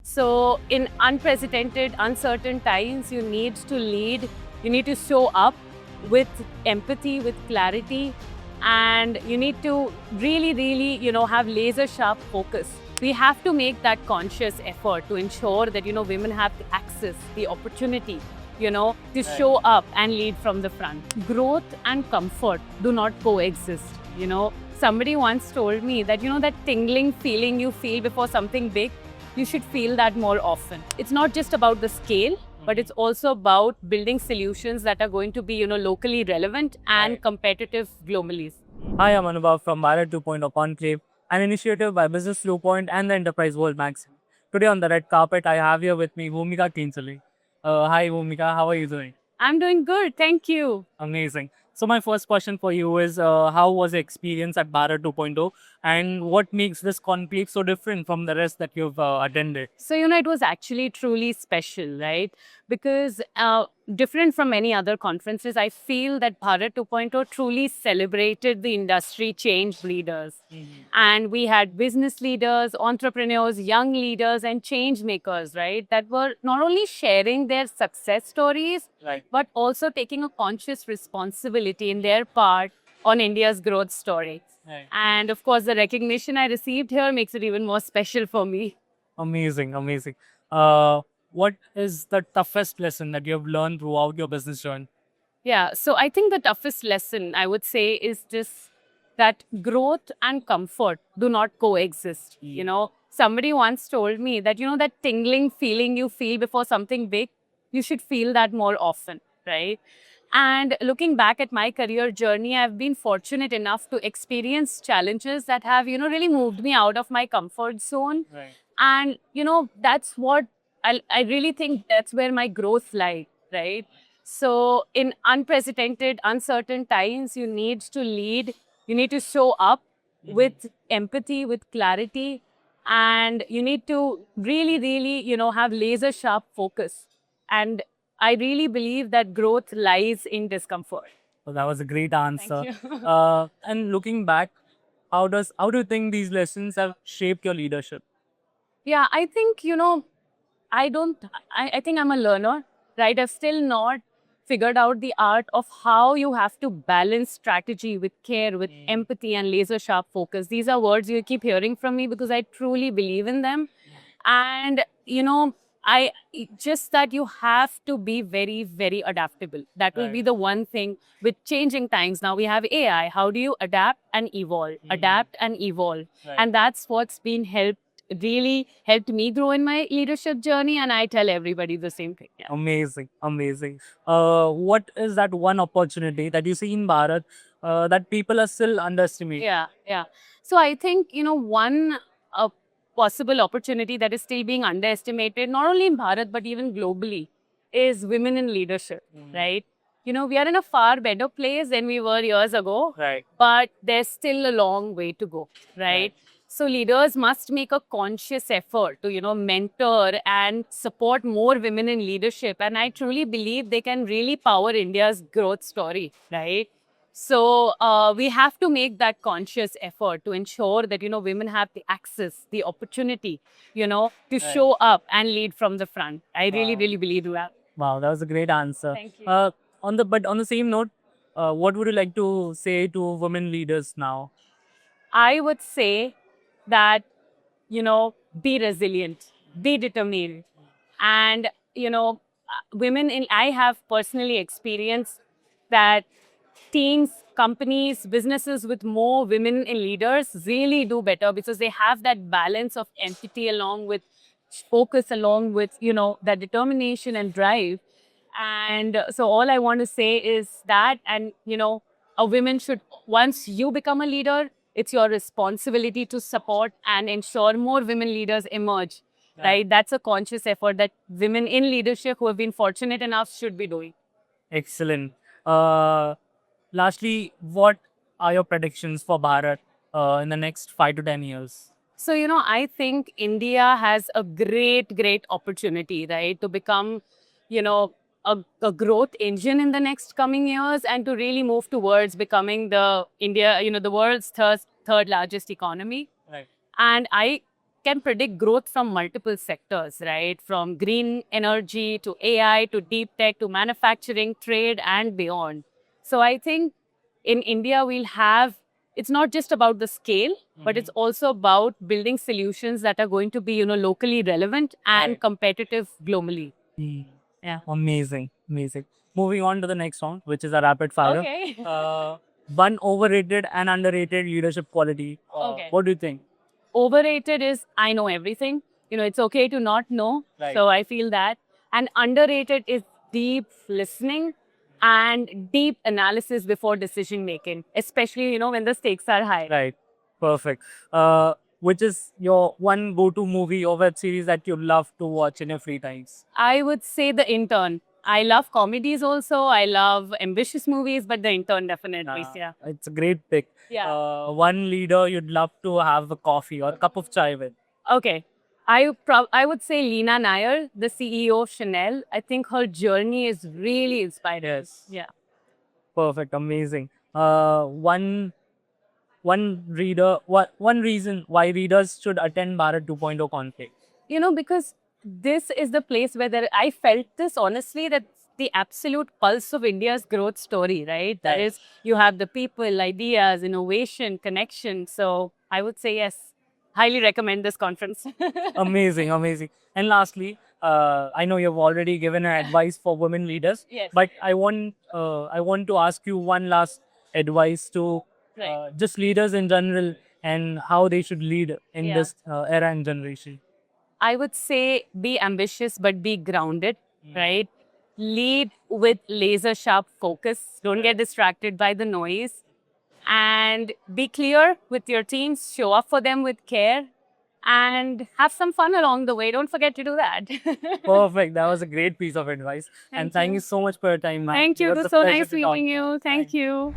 So in unprecedented, uncertain times, you need to lead, you need to show up with empathy, with clarity, and you need to really, have laser sharp focus. We have to make that conscious effort to ensure that, women have the access, the opportunity, to show up and lead from the front. Growth and comfort do not coexist. Somebody once told me that, that tingling feeling you feel before something big, you should feel that more often. It's not just about the scale, but it's also about building solutions that are going to be, locally relevant and competitive globally. Hi, I'm Anubhav from Bharat 2.0 Conclave, an initiative by Business Bluepoint and the Enterprise World Magazine. Today on the red carpet, I have here with me Bhumika Kinsale. Hi, Bhumika, how are you doing? I'm doing good, thank you. Amazing. So my first question for you is, how was the experience at Bharat 2.0 and what makes this conclave so different from the rest that you've attended? So, it was actually truly special, right? Because different from many other conferences, I feel that Bharat 2.0 truly celebrated the industry change leaders. And we had business leaders, entrepreneurs, young leaders, and change makers, right? That were not only sharing their success stories, Right. but also taking a conscious responsibility in their part on India's growth story. Right. And of course, the recognition I received here makes it even more special for me. Amazing, amazing. What is the toughest lesson that you have learned throughout your business journey? Yeah, so I think the toughest lesson I would say is just that growth and comfort do not coexist. Somebody once told me that, that tingling feeling you feel before something big, you should feel that more often, right? And looking back at my career journey, I've been fortunate enough to experience challenges that have, really moved me out of my comfort zone. Right. And, that's what I really think that's where my growth lies, right? So in unprecedented, uncertain times, you need to lead, you need to show up with empathy, with clarity, and you need to really, have laser sharp focus. And I really believe that growth lies in discomfort. So that was a great answer. You. And looking back, how do you think these lessons have shaped your leadership? Yeah, I think, I don't, I think I'm a learner, right? I've still not figured out the art of how you have to balance strategy with care, with empathy and laser sharp focus. These are words you keep hearing from me because I truly believe in them. And, just that you have to be very, very adaptable. That will be Right. the one thing with changing times. Now we have AI. How do you adapt and evolve? Adapt and evolve. Right. And that's what's been really helped me grow in my leadership journey. And I tell everybody the same thing. Yeah. Amazing, amazing. What is that one opportunity that you see in Bharat that people are still underestimating? Yeah, yeah. So I think, one possible opportunity that is still being underestimated, not only in Bharat, but even globally, is women in leadership, right? We are in a far better place than we were years ago, Right. but there's still a long way to go, right? So leaders must make a conscious effort to, mentor and support more women in leadership. And I truly believe they can really power India's growth story, right? So we have to make that conscious effort to ensure that, women have the access, the opportunity, to show up and lead from the front. I really, Wow. really believe that. Wow, that was a great answer. Thank you. On the same note, what would you like to say to women leaders now? I would say that, be resilient, be determined. And, women in, I have personally experienced that teams, companies, businesses with more women in leaders really do better because they have that balance of empathy along with focus, along with, that determination and drive. And so all I want to say is that, and, a woman should, once you become a leader, it's your responsibility to support and ensure more women leaders emerge, right? That's a conscious effort that women in leadership who have been fortunate enough should be doing. Excellent. Uh, Lastly, what are your predictions for Bharat in the next 5 to 10 years? So, I think India has a great, great opportunity, right, to become, a growth engine in the next coming years and to really move towards becoming the world's third largest economy. Right. And I can predict growth from multiple sectors, right? From green energy to AI to deep tech to manufacturing, trade, and beyond. So I think in India, we'll have, it's not just about the scale, but it's also about building solutions that are going to be, locally relevant and Right. competitive globally. Mm. Yeah. Amazing, amazing. Moving on to the next round, which is a rapid fire. Okay. One overrated and underrated leadership quality. Okay. What do you think? Overrated is I know everything. It's okay to not know. Right. So I feel that. And underrated is deep listening and deep analysis before decision making, especially, when the stakes are high. Right. Perfect. Which is your one go-to movie or web series that you love to watch in your free times? I would say The Intern. I love comedies also. I love ambitious movies, but The Intern definitely. Yeah. It's a great pick. Yeah. One leader you'd love to have a coffee or a cup of chai with. Okay. I would say Lena Nair, the CEO of Chanel. I think her journey is really inspiring. Yes. Yeah. Perfect. Amazing. One reason why readers should attend Bharat 2.0 Conclave. Because this is the place where I felt this honestly, that the absolute pulse of India's growth story, right? That Right. is, you have the people, ideas, innovation, connection. So I would say yes, highly recommend this conference. Amazing, amazing. And lastly, I know you've already given an advice for women leaders, Yes. but I want to ask you one last advice to Right. just leaders in general and how they should lead in Yeah. this era and generation. I would say be ambitious, but be grounded, right? Lead with laser sharp focus. Don't get distracted by the noise. And be clear with your teams. Show up for them with care. And have some fun along the way. Don't forget to do that. Perfect. That was a great piece of advice. And thank you. you so much for your time, ma'am. Thank you. It It was was a so pleasure nice to talk to meeting you. Thank you.